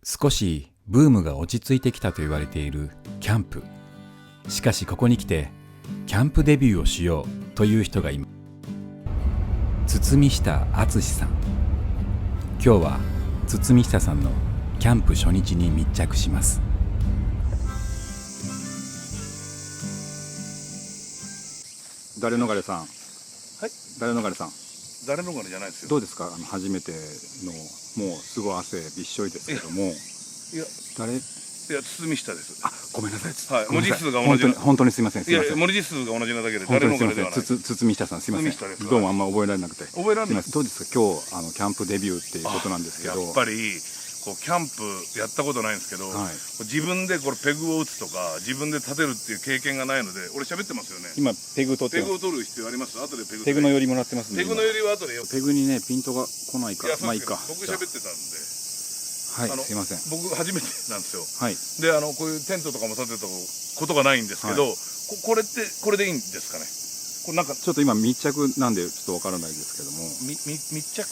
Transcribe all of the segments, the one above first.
少しブームが落ち着いてきたと言われているキャンプ。しかしここに来てキャンプデビューをしようという人がいます。堤下敦さん。今日は堤下さんのキャンプ初日に密着します。誰逃れさん。はい。誰逃れさん。誰逃れじゃないですよ。どうですか、初めての、もうすごい汗びっしょりですけども。いや、誰。いや、堤下です。あ、ごめんなさい。はい、文字数が同じ。本当にすみません。いや、文字数が同じなだけで、誰逃れではない。堤下さん、すみません。どうもあんま覚えられなくて。覚えられない。どうですか、今日キャンプデビューっていうことなんですけど。やっぱりこうキャンプやったことないんですけど、はい、自分でこれペグを打つとか自分で立てるっていう経験がないので、俺喋ってますよね。今ペグ取ってます。ペグを取る必要あります？後でペグの寄りもらってますんで。ペグの寄りは後でよ。ペグにねピントが来ないから、まあいいか。僕喋ってたんで。はい、すいません。僕初めてなんですよ。はい。でこういうテントとかも立てたことがないんですけど、はい、これでいいんですかね。これなんかちょっと今密着なんでちょっとわからないですけども。密着？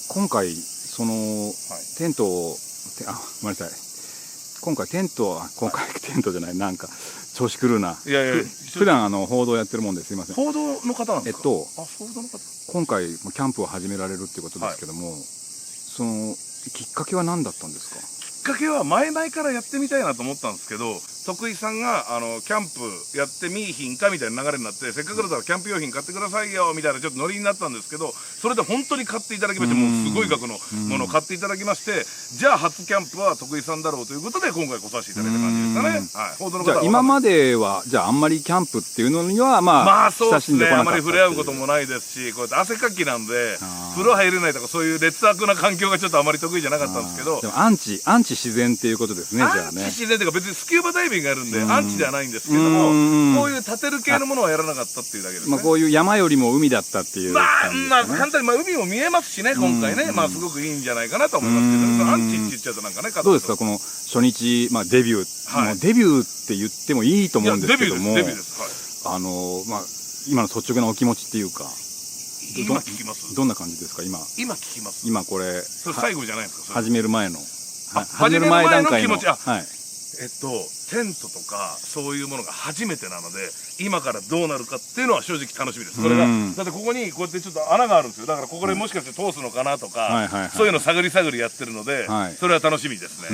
今回その、はい、テントをごめんなさい。今回テントじゃない、なんか調子狂うな。いや普段報道やってるもんですいません。報道の方なんですか？報道の方。今回キャンプを始められるっていうことですけども、はい、そのきっかけは何だったんですか？きっかけは前々からやってみたいなと思ったんですけど、徳井さんがキャンプやってみいひんかみたいな流れになって、せっかくだったらキャンプ用品買ってくださいよみたいなちょっとノリになったんですけど、それで本当に買っていただきまして、もうすごい額のものを買っていただきまして、じゃあ初キャンプは徳井さんだろうということで今回来させていただいた感じですかね。はい、報道の方は。じゃあ今まではじゃああんまりキャンプっていうのにはそうですね、あまり触れ合うこともないですし、こうやって汗かきなんで風呂入れないとかそういう劣悪な環境がちょっとあまり得意じゃなかったんですけど、でもアンチ自然っていうことですね。じゃあね、アンチ自然というか別にスキューバダイビングがあるんでアンチではないんですけども、こういう立てる系のものはやらなかったっていうだけですね。こういう山よりも海だったっていう感じですかね。簡単に海も見えますしね、今回ね、すごくいいんじゃないかなと思いますけど、アンチって言っちゃうとなんかね。どうですかこの初日デビュー、デビューって言ってもいいと思うんですけども、デビューです。はい。今の率直なお気持ちっていうか、今聞きます。どんな感じですか今聞きます。今これ最後じゃないですか。始める前の始める前の気持ち。はい。テントとかそういうものが初めてなので、今からどうなるかっていうのは正直楽しみです。それがだってここにこうやってちょっと穴があるんですよ。だからここでもしかして通すのかなとか、そういうの探りやってるので、それは楽しみですね。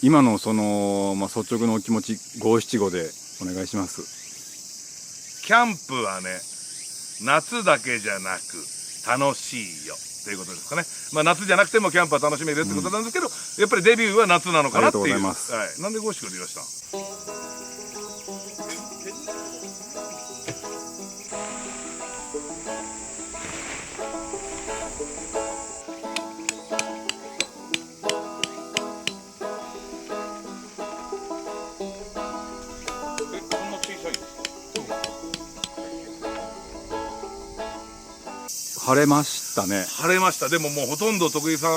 今のその率直なお気持ち五七五でお願いします。キャンプはね、夏だけじゃなく楽しいよということですかね。夏じゃなくてもキャンプは楽しめるってことなんですけど、やっぱりデビューは夏なのかなっていう。ありがとうございます。はい。なんで五七五で言いました？晴れましたね。晴れました。でももうほとんど徳井さん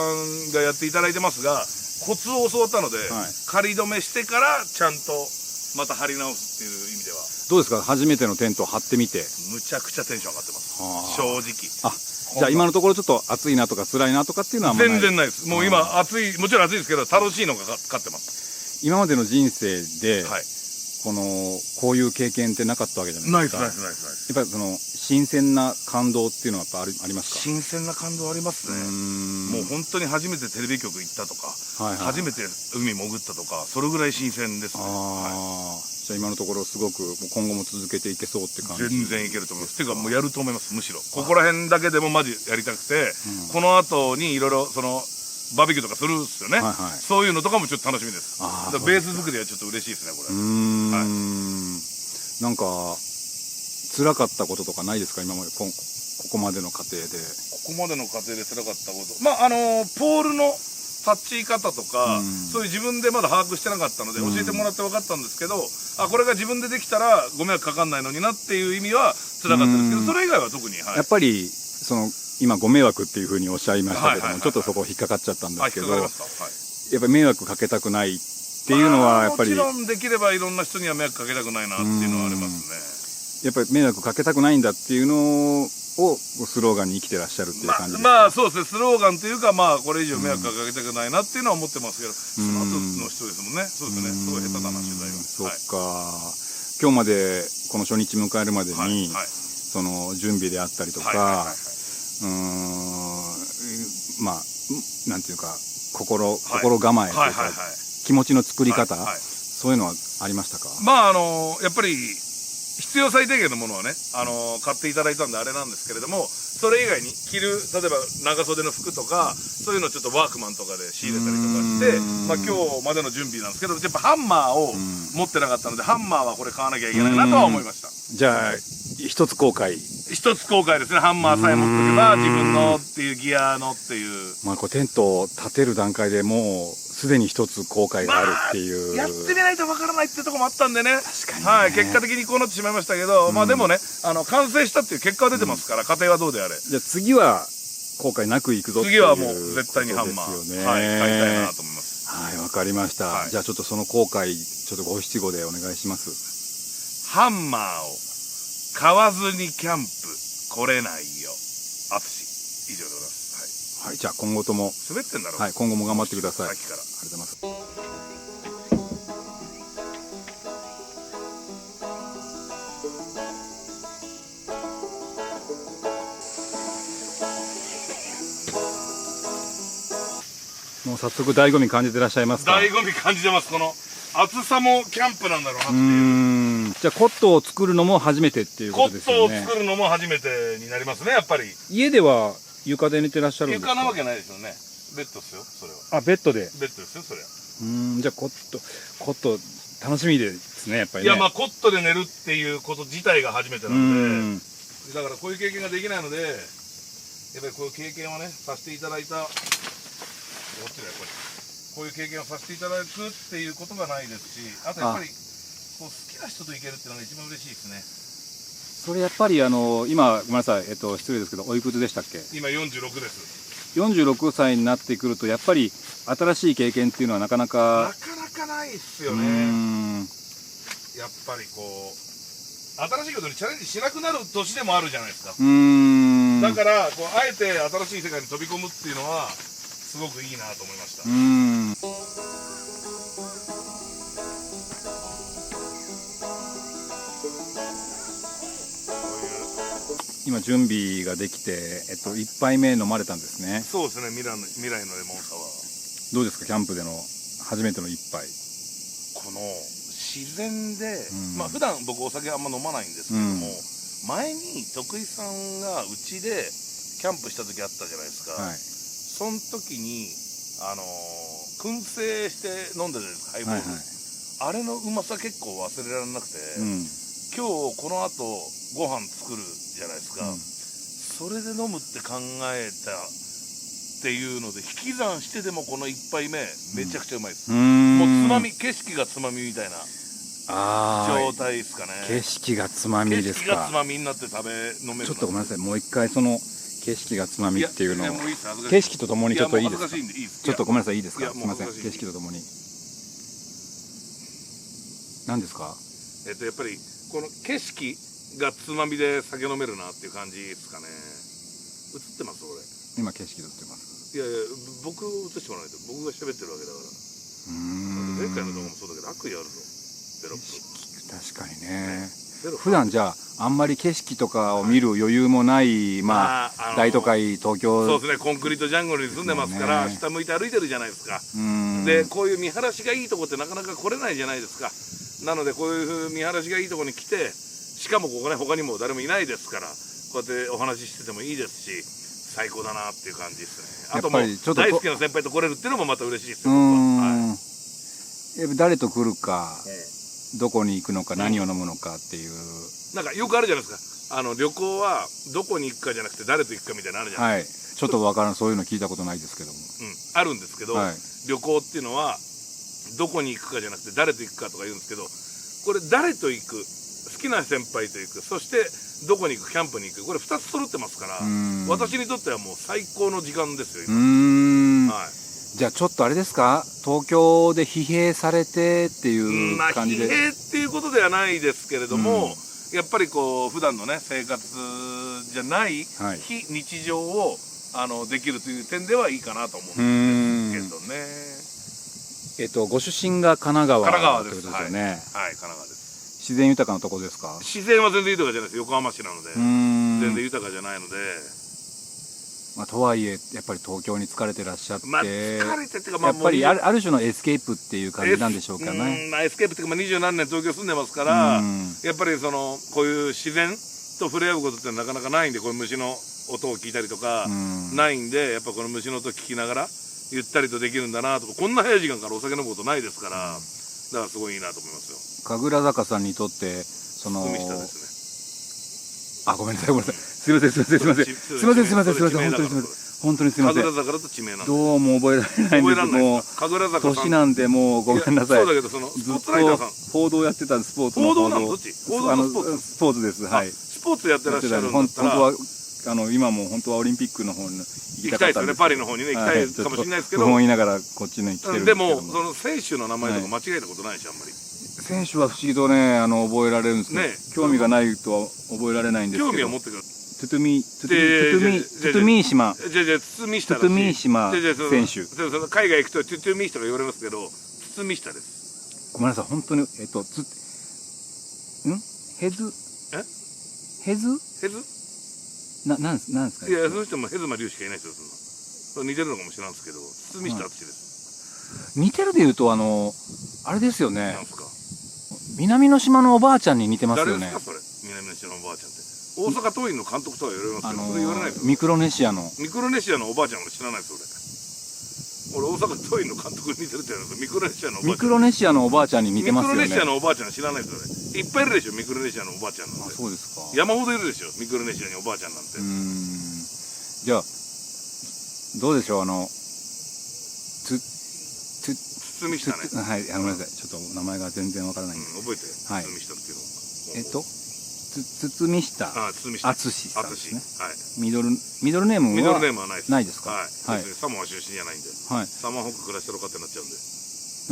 がやっていただいてますが、コツを教わったので、仮止めしてからちゃんとまた張り直すっていう意味では。どうですか初めてのテントを張ってみて。むちゃくちゃテンション上がってます。正直。じゃあ今のところちょっと暑いなとか辛いなとかっていうのは全然ないです。もう今もちろん暑いですけど楽しいのが勝ってます。今までの人生で、こういう経験ってなかったわけじゃないですか。ないです。やっぱりその新鮮な感動っていうのはやっぱありますか？新鮮な感動ありますね。もう本当に初めてテレビ局行ったとか、初めて海潜ったとか、それぐらい新鮮ですね。じゃあ今のところすごく今後も続けていけそうって感じ。全然いけると思います。っていうかもうやると思います。むしろここら辺だけでもマジやりたくて、この後にいろいろバーベキューとかするんですよね。そういうのとかもちょっと楽しみです。ベース作りはちょっと嬉しいですねこれ。なんか辛かったこととかないですか今までここまでの過程で。ここまでの過程で辛かったこと、ポールの立ち方とか、そういう自分でまだ把握してなかったので教えてもらって分かったんですけど、これが自分でできたらご迷惑かかんないのになっていう意味は辛かったですけど、それ以外は特に。やっぱり今ご迷惑っていうふうにおっしゃいましたけども、ちょっとそこ引っかかっちゃったんですけど、やっぱり迷惑かけたくないっていうのはやっぱり。もちろんできればいろんな人には迷惑かけたくないなっていうのはありますね。やっぱり迷惑かけたくないんだっていうのをスローガンに生きてらっしゃるっていう感じですか？まあそうですね、スローガンというか、まあこれ以上迷惑かけたくないなっていうのは思ってますけど、スマートの人ですもんね。そうですね、すごい下手だな取材は。そっか、今日までこの初日迎えるまでに、その準備であったりとか、まあなんていうか心構えというか、気持ちの作り方、そういうのはありましたか？まあやっぱり必要最低限のものはね、買っていただいたんであれなんですけれども、それ以外に着る、例えば長袖の服とかそういうのをちょっとワークマンとかで仕入れたりとかして、まあ今日までの準備なんですけど、やっぱハンマーを持ってなかったので、ハンマーはこれ買わなきゃいけないなとは思いました。じゃあ一つ後悔ですね。ハンマーさえ持っておけば自分のっていうギアのっていう、まあこうテントを立てる段階でもうすでに一つ後悔があるっていう、やってみないとわからないってとこもあったんでね。確かにね、はい、結果的にこうなってしまいましたけど、まあでもね、完成したっていう結果は出てますから、過程はどうであれ。じゃあ次は後悔なくいくぞっていう次はもう絶対にハンマー、ことですよね。はい、買いたいなと思います。はい、わかりました、じゃあちょっとその後悔ちょっと五七五でお願いします。ハンマーを買わずにキャンプ来れないよ、淳。以上でございます。はい、じゃあ今後とも滑ってんだろう。はい、今後も頑張ってください。さっきから。ありがとうございます。もう早速醍醐味感じてらっしゃいますか？醍醐味感じてます。この暑さもキャンプなんだろうなっていう。じゃあコットを作るのも初めてっていうことですよね。コットを作るのも初めてになりますね、やっぱり。家では床で寝てらっしゃるんですか？床なわけないですよね。ベッドですよ、それは。あ、ベッドで。ベッドですよ、それは。じゃあコット楽しみですね、やっぱりね。いや、まあコットで寝るっていうこと自体が初めてなんで、だからこういう経験ができないので、やっぱりこういう経験をね、させていただいた、こういう経験をさせていただくっていうことがないですし、あとやっぱりこう好きな人と行けるっていうのが一番嬉しいですね。それやっぱり今ごめんなさい、失礼ですけど、おいくつでしたっけ？今46です。46歳になってくるとやっぱり新しい経験っていうのはなかなかないっすよね。やっぱりこう新しいことにチャレンジしなくなる年でもあるじゃないですか。だからこうあえて新しい世界に飛び込むっていうのはすごくいいなと思いました。今準備ができて、1杯目飲まれたんですね。そうですね、未来のレモンサワー。どうですか、キャンプでの初めての一杯。この自然で、まあ普段僕お酒あんま飲まないんですけども、前に徳井さんがうちでキャンプした時あったじゃないですか。その時に燻製して飲んでるじゃないですか、ハイボール。あれのうまさ結構忘れられなくて、今日この後ご飯作るじゃないですか、それで飲むって考えたっていうので引き算してでもこの1杯目めちゃくちゃうまいです。もうつまみ、景色がつまみみたいな状態ですかね。景色がつまみですか。景色がつまみになって飲める。ちょっとごめんなさい、もう一回その景色がつまみっていうのを景色とともにちょっといいですか？ちょっとごめんなさい、いいですか？すみません、景色とともに。何ですか？やっぱりこの景色がつまみで酒飲めるなっていう感じですかね。映ってます俺。今景色映ってます。いやいや、僕映してもらわないと。僕が喋ってるわけだから。前回の動画もそうだけど悪意あるぞ。確かにね。普段じゃああんまり景色とかを見る余裕もない、まあ大都会東京。そうですね、コンクリートジャングルに住んでますから下向いて歩いてるじゃないですか。でこういう見晴らしがいいとこってなかなか来れないじゃないですか。なのでこういう見晴らしがいいとこに来て、しかもここね他にも誰もいないですから、こうやってお話ししててもいいですし、最高だなっていう感じですね。あともう大好きな先輩と来れるっていうのもまた嬉しいですよ。誰と来るか、どこに行くのか、何を飲むのかっていう、なんかよくあるじゃないですか。旅行はどこに行くかじゃなくて誰と行くかみたいなのあるじゃないですか。ちょっと分からん、そういうの聞いたことないですけども。あるんですけど、旅行っていうのはどこに行くかじゃなくて誰と行くかとか言うんですけど、これ誰と行く、好きな先輩と行く、そしてどこに行く、キャンプに行く、これ2つ揃ってますから、私にとってはもう最高の時間ですよ今。じゃあちょっとあれですか、東京で疲弊されてっていう感じで。疲弊っていうことではないですけれども、やっぱりこう普段のね生活じゃないはい非日常をできるという点ではいいかなと思うんですけどね。ご出身が神奈川神奈川です。ということですよね。はい、神奈川です。自然豊かなとこですか？自然は全然豊かじゃないです。横浜市なので全然豊かじゃないので。まあ、とはいえやっぱり東京に疲れてらっしゃって、まあ疲れてっていうか、まあ、やっぱりある種のエスケープっていう感じなんでしょうかね。まあ、エスケープっていうか、まあ、20何年東京住んでますから、やっぱりこういう自然と触れ合うことってなかなかないんで、こういう虫の音を聞いたりとかないんで、やっぱこの虫の音聞きながらゆったりとできるんだなとか、こんな早い時間からお酒飲むことないですから、だからすごいいいなと思いますよ。神楽坂さんにとって海下ですね。あ、ごめんなさいごめんなさい。すみませんすみませんすみませんすみませんすみません本当にすみません。本当にすみません。神楽坂だと地名なんで。どうも覚えられないんです。もう神楽坂さん年なんでもうごめんなさい。そうだけど、スポーツライターさん報道やってたスポーツの報道なの？どっち？報道のスポーツ？スポーツです。はい。スポーツやってらっしゃるんだったら、本当は今も本当はオリンピックの方に行きたいですよね。パリの方にね行きたいかもしれないですけど、不本意ながらこっちに来てるんですけどでもその選手の名前とか間違えたことないし、あんまり。選手は不思議とね覚えられるんですけど、興味がないとは覚えられないんですけど。興味を持ってくる。トゥトゥミー島選手。海外行くとトゥトゥミー島が言われますけど、堤下です。ごめんなさい、本当にヘズなんですか？いや、その人もヘズマリュウしかいないですよ。そんな似てるのかもしれないですけど、堤下敦です。似てるでいうとあれですよね。なんすか？南の島のおばあちゃんに似てますよね。誰ですかそれ？南の島のおばあちゃんって。大阪桐蔭の監督とは言われますけど、それ言われないですよ。ミクロネシアのおばあちゃん俺知らないです俺大阪桐蔭の監督に似てるって言われます。ミクロネシアのおばあちゃん。ミクロネシアのおばあちゃんに似てますよね。ミクロネシアのおばあちゃん知らないですいっぱいいるでしょ、ミクロネシアのおばあちゃんなんて。そうですか。山ほどいるでしょ、ミクロネシアにおばあちゃんなんて。じゃあどうでしょう、堤下ね。はい、ごめんなさい、ちょっと名前が全然わからないんで。覚えて。はい。堤下っていうの。堤下敦さんですね。はい。ミドルネームはないですか？はい。サモア出身じゃないんで。はい。サモアホック暮らしてるかってなっちゃうんで。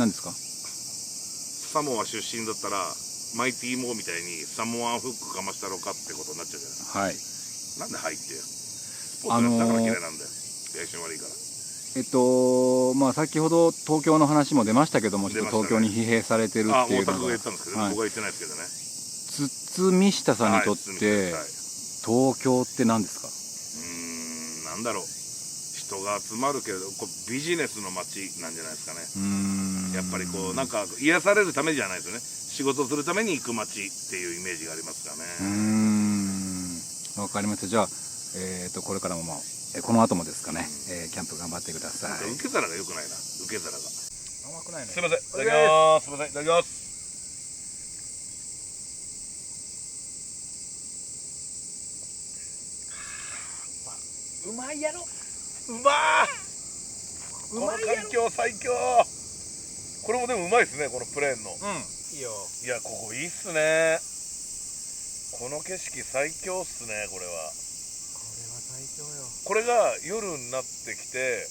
何ですか？サモア出身だったらマイティーモーみたいにサモアフックかましたろかってことになっちゃうじゃないですか。はい。なんで入ってよ。スポーツだから嫌いなんだよ。リアクション悪いから。まあ先ほど東京の話も出ましたけども、ちょっと東京に疲弊されてるっていうのが。もうタクが言ったんですけど、僕は言ってないですけどね。堤下さんにとって東京って何ですか？なんだろう、人が集まるけどビジネスの街なんじゃないですかね。やっぱりなんか癒されるためじゃないですよね。仕事するために行く街っていうイメージがありますかね。わかりました。じゃあこれからもこの後もですかね、キャンプ頑張ってください。受け皿が良くないな、受け皿が。甘くないね。すいません、いただきます。すいません、いただきます。うまいやろ。うまー。この環境最強。これもでもうまいですね、このプレーンの。いいよ。いや、ここいいっすね。この景色最強っすね、これは。最強よ。これが夜になってきて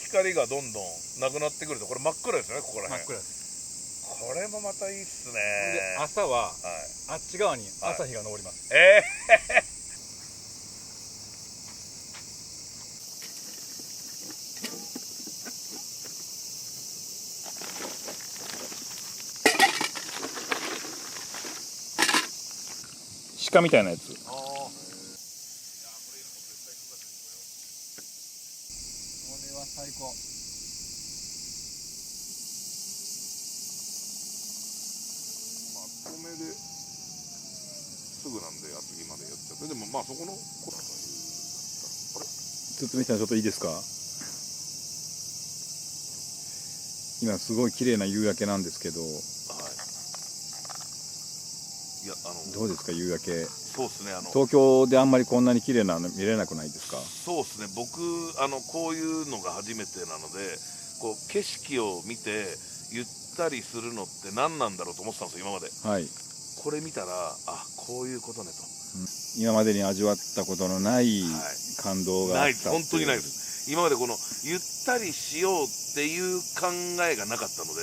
光がどんどんなくなってくると、これ真っ暗ですよね、ここら辺。真っ暗です。これもまたいいっすね。で朝は、あっち側に朝日が昇ります。鹿みたいなやつ。最高。遠目ですぐなんで厚木までやっちゃって、でもそこの堤さんちょっといいですか？今すごい綺麗な夕焼けなんですけど、いやどうですか夕焼け？そうですね、東京であんまりこんなに綺麗なの見れなくないですか？そうですね、僕こういうのが初めてなので、景色を見てゆったりするのって何なんだろうと思ってたんですよ、今まで。はい。これ見たら、こういうことねと。今までに味わったことのない感動があった。ない、本当にないです。今までゆったりしようっていう考えがなかったので、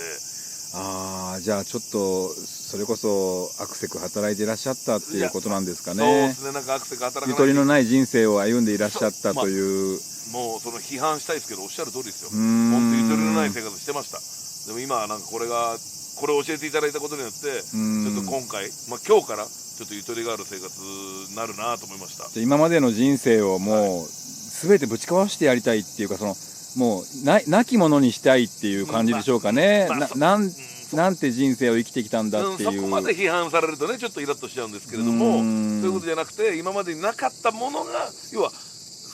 じゃあちょっとそれこそアクセク働いていらっしゃったっていうことなんですかそうね。ですね、なんかアクセク働かないゆとりのない人生を歩んでいらっしゃったという、もうその批判したいですけどおっしゃる通りですよ。うーん本当にゆとりのない生活してました。でも今はなんかこれを教えていただいたことによってちょっと今回、今日からちょっとゆとりがある生活になるなと思いました。今までの人生をもう全てぶち壊してやりたいっていうか、もうなきものにしたいっていう感じでしょうかね。なんて人生を生きてきたんだっていう、そこまで批判されるとねちょっとイラッとしちゃうんですけれども、そういうことじゃなくて今までになかったものが要は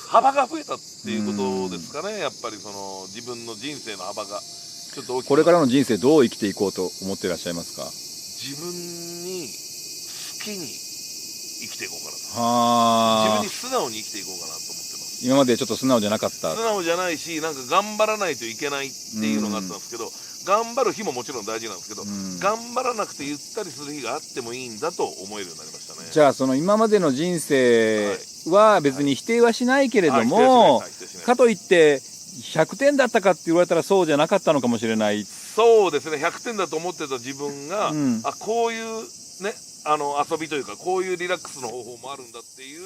幅が増えたっていうことですかね。やっぱりその自分の人生の幅がちょっと大きく、これからの人生どう生きていこうと思っていらっしゃいますか？自分に好きに生きていこうかなと。はあ。自分に素直に生きていこうかなと思ってます。今までちょっと素直じゃなかった。素直じゃないし、なんか頑張らないといけないっていうのがあったんですけど、頑張る日ももちろん大事なんですけど、頑張らなくてゆったりする日があってもいいんだと思えるようになりましたね。じゃあその今までの人生は別に否定はしないけれども、かといって100点だったかって言われたらそうじゃなかったのかもしれない。そうですね、100点だと思ってた自分が、こういうね遊びというかこういうリラックスの方法もあるんだっていう、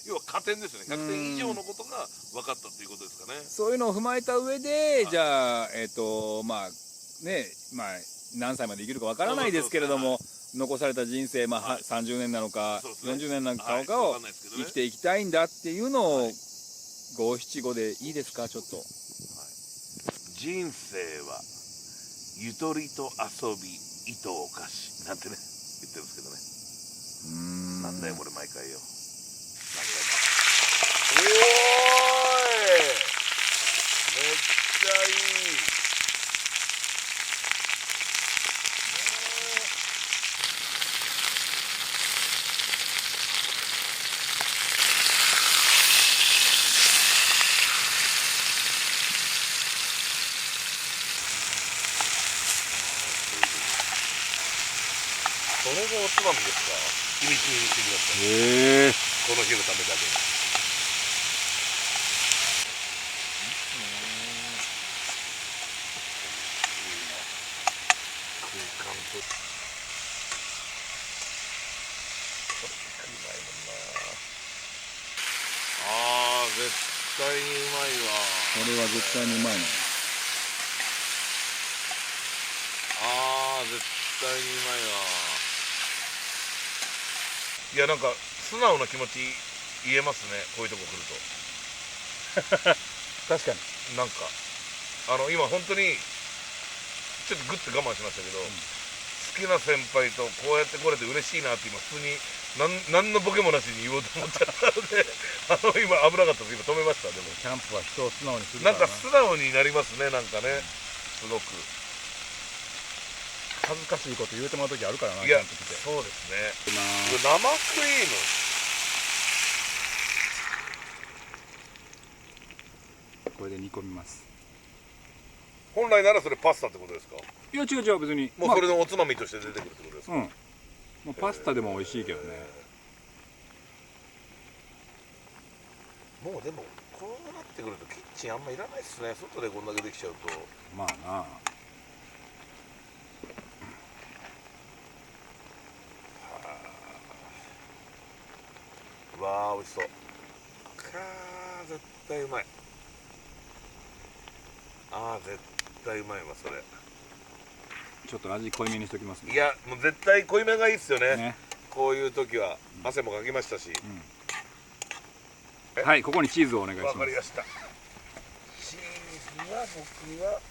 要は加点ですよね。100点以上のことが分かったっていうことですかね。そういうのを踏まえた上で、じゃあ何歳まで生きるかわからないですけれども、残された人生、30年なのか40年なのかを生きていきたいんだっていうのを五七五でいいですか？ちょっと、人生はゆとりと遊び糸をかしなんてね言ってるんですけどね。なんだよこれ毎回よ。おーい、めっちゃいい。それがおつまみですか？秘密にしてきました。この日のためだけに。空間と。絶対にうまいわ。これは絶対にうまいの。絶対にうまいわ。いやなんか素直な気持ち言えますね、こういうとこ来ると。確かになんか今本当にちょっとグッと我慢しましたけど、好きな先輩とこうやって来れて嬉しいなって今普通に何のボケもなしに言おうと思っちゃったので今危なかったです。今止めました。でもキャンプは人を素直にするなんか素直になりますね。なんかね、すごく恥ずかしいこと言うてもらう時あるからな。いやそうですね。生クリームこれで煮込みます。本来ならそれパスタってことですか？いや違う別にもうそれのおつまみとして出てくるってことですか？もうパスタでも美味しいけどね。もうでもこうなってくるとキッチンあんまいらないっすね。外でこんだけできちゃうと。まあな。うわー美味しそう。絶対うまい。絶対うまいわそれ。ちょっと味濃いめにしときますね。いやもう絶対濃いめがいいっすよね。こういう時は汗もかきましたし。はい、ここにチーズをお願いします。わかりました。チーズは僕は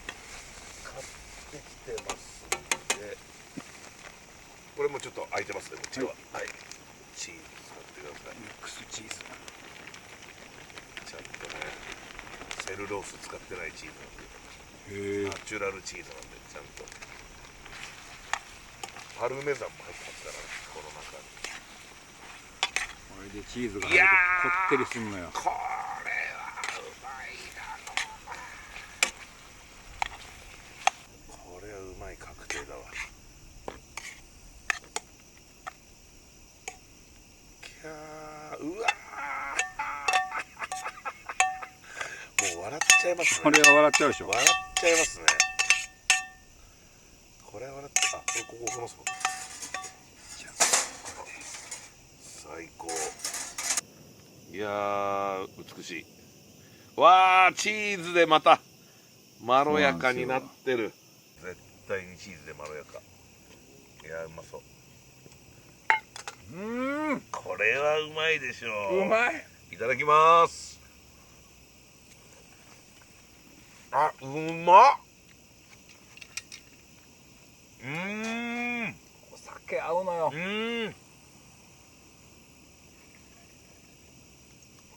買ってきてますので、これもちょっと空いてますね。こっちは、はい、チーズ使ってください。ミックスチーズ。ちゃんとね、セルロース使ってないチーズなんで、ナチュラルチーズなんでちゃんと。パルメザンも入ってますからね、この中に。これでチーズが入るとこってりすんのよ。これはうまいなの。これはうまい確定だわ。うわもう笑っちゃいますね。これは笑っちゃうでしょ。笑っちゃいますね。これれこれここ置きますもん。じゃあこれで最高。いやー美しい。わーチーズでまたまろやかになってる。絶対にチーズでまろやか。いやーうまそう。これはうまいでしょう。うまい。いただきます。あ、うまっ。お酒合うのよ。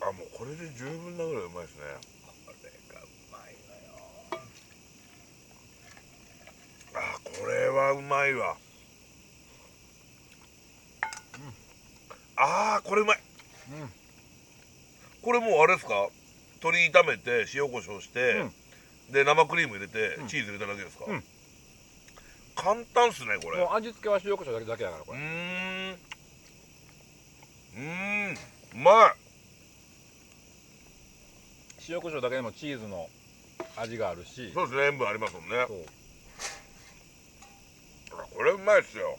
あ、もうこれで十分なぐらいうまいですね。これがうまいのよ。あ、これはうまいわ。あーこれうまい。これもうあれですか、鶏炒めて塩コショウして、で生クリーム入れて、チーズ入れただけですか。簡単っすねこれ。もう味付けは塩コショウだけだからこれ。うまい。塩コショウだけでもチーズの味があるし。そうですね、塩分ありますもんね。そう。これうまいっすよ。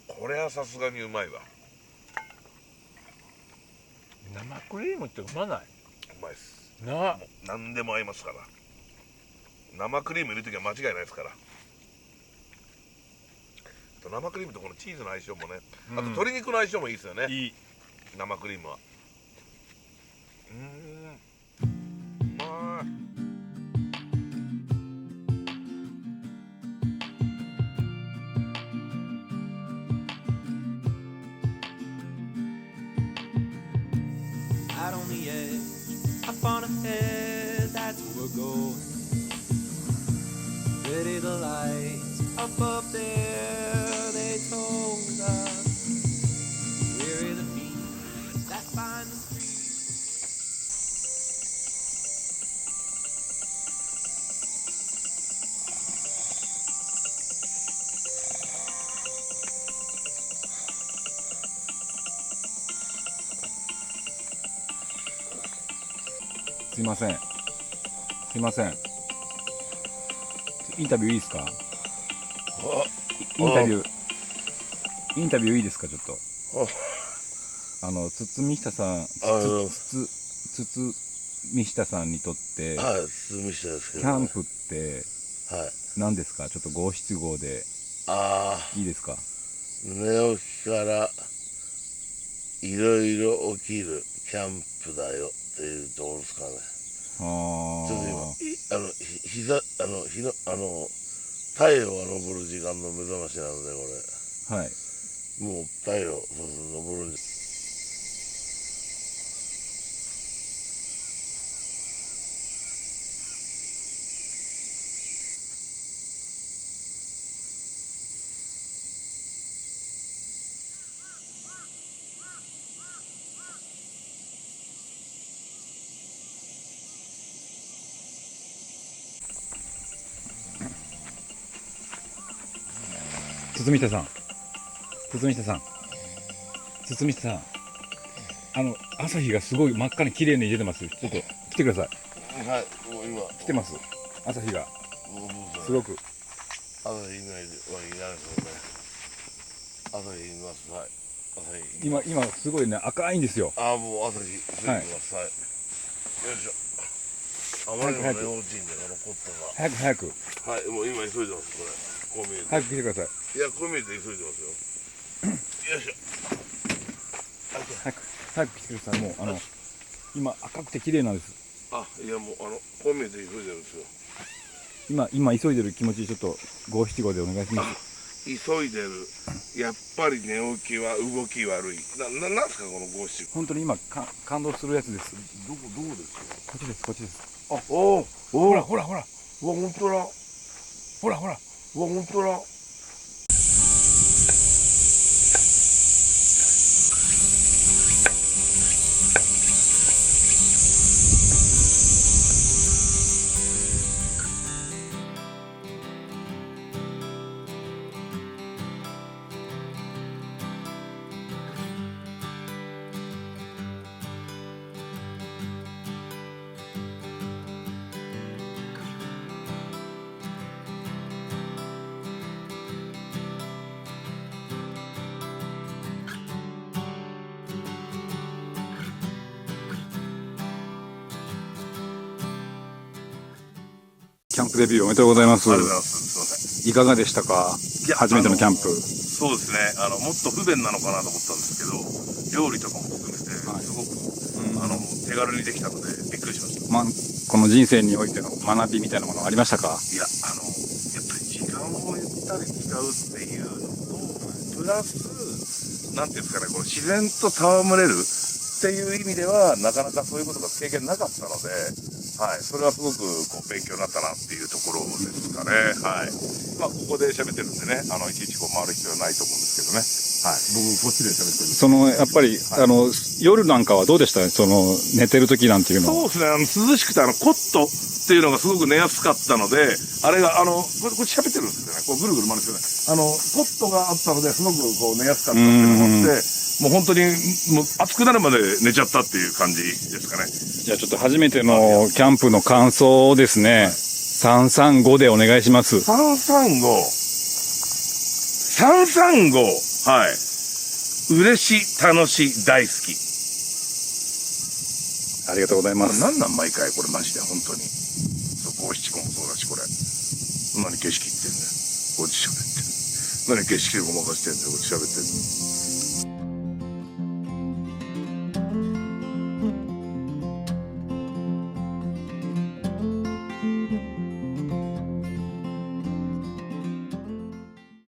これはさすがにうまいわ。生クリームってうまない？うまいっす。なあ。何でも合いますから。生クリーム入れるときは間違いないですから。あと生クリームとこのチーズの相性もね、あと鶏肉の相性もいいですよね。いい。生クリームは。うまい。Out on the edge, up on ahead, that's where we're going. Ready the lights up there, they told us. Weary the feet that find the street. すいません。すいません。インタビューいいですか？インタビューいいですか？ちょっと。堤下さん、堤下さんにとって、はい、堤下ですけど、キャンプってはい。何ですか？ちょっと五七五であいいですか？寝起きからいろいろ起きるキャンプだよっていうところですかね。ちょっと今、太陽が昇る時間の目覚ましなので、こはい。れ。もう太陽、そうそう、昇る。堤下さん、朝日がすごい真っ赤に綺麗に出てます。ちょっと来てください。はい、もう今、来てます。朝日がもうすごく。朝日以外はいないですよね。朝日います、はい。朝日。今すごいね、赤いんですよ。ああ、もう朝日、ついてます、はい。よいしょ。あまりにも寝落ちんで、このコットが。早くはい、もう今急いでます、これ。こう見えて。早く来てください。いや、こう見えて急いでますよ。よいしょ。早く来てください。もう今赤くて綺麗なんです。あ、いやもうこう見えて急いでるんですよ。今急いでる気持ちちょっと五七五でお願いします。急いでる。やっぱり寝起きは動き悪い。なんすかこの五七五。本当に今感動するやつです。どこですか。こっちです。あ、ほほら。うわ、本当だ。ほら。うわ、本当だ。キャンプデビューおめでとうございます。ありがとうございます。すいません。いかがでしたか？いや初めてのキャンプ。そうですね。もっと不便なのかなと思ったんですけど、料理とかも含めて、すごく、手軽にできたので、びっくりしました。この人生においての学びみたいなものありましたか？いや、やっぱり時間をゆったり使うっていうのと、プラス、なんていうんですかね、この自然と戯れるっていう意味では、なかなかそういうことが経験なかったので、はい、それはすごく勉強になったなっていうところですかね。はい。ここで喋ってるんでね、いちいち回る必要はないと思うんですけどね。はい。僕、こっちで喋ってる。やっぱり、夜なんかはどうでした？寝てる時なんていうのは。そうですね、涼しくて、コットっていうのがすごく寝やすかったので、あれが、こっち喋ってるんですよね。こう、ぐるぐる回るんですよね。コットがあったので、すごくこう、寝やすかったっていうのがあって、もう本当に、もう暑くなるまで寝ちゃったっていう感じですかね。じゃあちょっと初めてのキャンプの感想をですね、335でお願いします。335。はい。嬉し、楽し、大好き。ありがとうございます。なんなん毎回これマジで本当に。そう、五七五もそうだし、これ。何景色言ってんだよ。こっち喋ってんの。何景色でごまかしてんだよ、こっち喋ってんの。